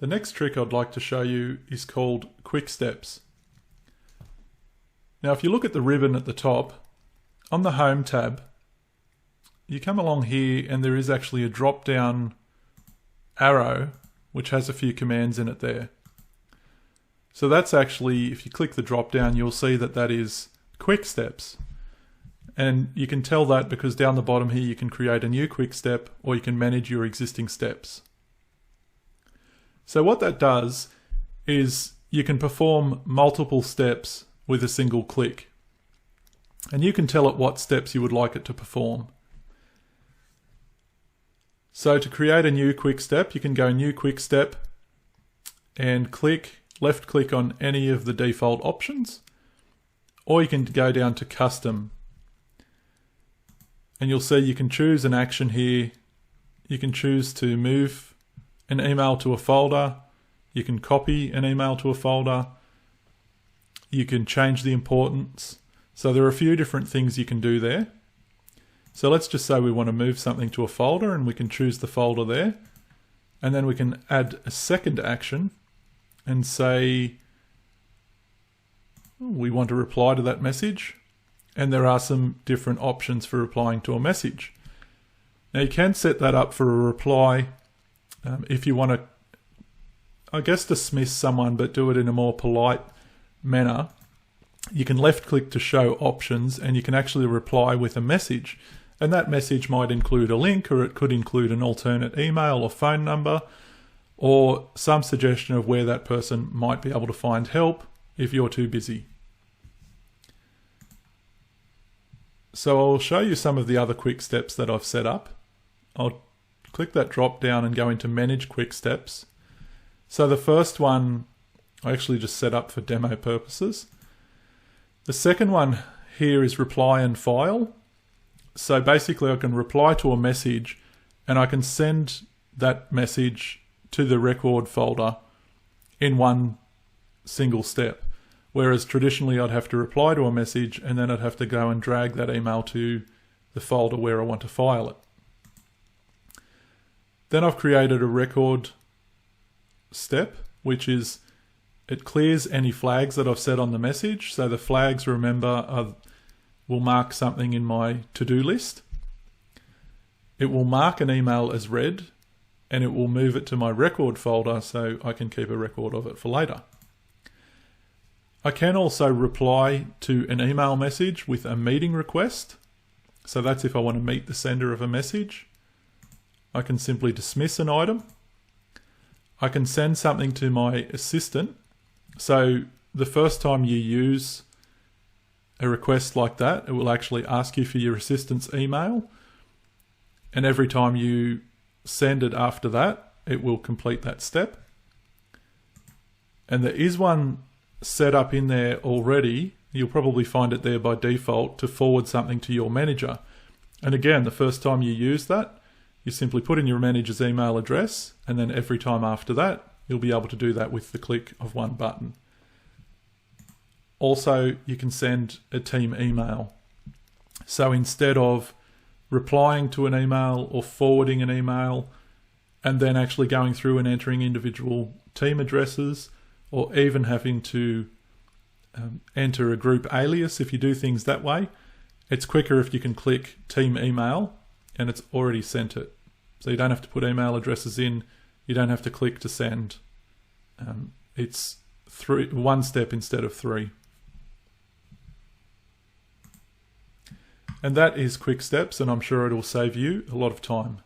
The next trick I'd like to show you is called Quicksteps. Now if you look at the ribbon at the top, on the Home tab, you come along here and there is actually a drop down arrow which has a few commands in it there. So that's actually, if you click the drop down, you'll see that that is Quicksteps. And you can tell that because down the bottom here you can create a new quick step or you can manage your existing steps. So what that does is you can perform multiple steps with a single click. And you can tell it what steps you would like it to perform. So to create a new quick step, you can go New Quick Step and left click on any of the default options, or you can go down to Custom. And you'll see you can choose an action here. You can choose to move an email to a folder. You can copy an email to a folder. You can change the importance. So there are a few different things you can do there. So let's just say we want to move something to a folder and we can choose the folder there. And then we can add a second action and say we want to reply to that message. And there are some different options for replying to a message. Now you can set that up for a reply if you want to, I guess, dismiss someone but do it in a more polite manner. You can left click to show options and you can actually reply with a message. And that message might include a link, or it could include an alternate email or phone number, or some suggestion of where that person might be able to find help if you're too busy. So I'll show you some of the other quick steps that I've set up. I'll click that drop down and go into Manage Quick Steps. So the first one I actually just set up for demo purposes. The second one here is Reply and File. So basically I can reply to a message and I can send that message to the record folder in one single step. Whereas traditionally I'd have to reply to a message and then I'd have to go and drag that email to the folder where I want to file it. Then I've created a record step, which is it clears any flags that I've set on the message. So the flags, remember, will mark something in my to-do list. It will mark an email as read and it will move it to my record folder so I can keep a record of it for later. I can also reply to an email message with a meeting request. So that's if I want to meet the sender of a message. I can simply dismiss an item. I can send something to my assistant. So the first time you use a request like that, it will actually ask you for your assistant's email. And every time you send it after that, it will complete that step. And there is one set up in there already. You'll probably find it there by default to forward something to your manager. And again, the first time you use that, you simply put in your manager's email address, and then every time after that, you'll be able to do that with the click of one button. Also, you can send a team email. So instead of replying to an email or forwarding an email and then actually going through and entering individual team addresses, or even having to enter a group alias, if you do things that way, it's quicker if you can click team email and it's already sent it. So you don't have to put email addresses in, you don't have to click to send. It's one step instead of three. And that is Quicksteps, and I'm sure it will save you a lot of time.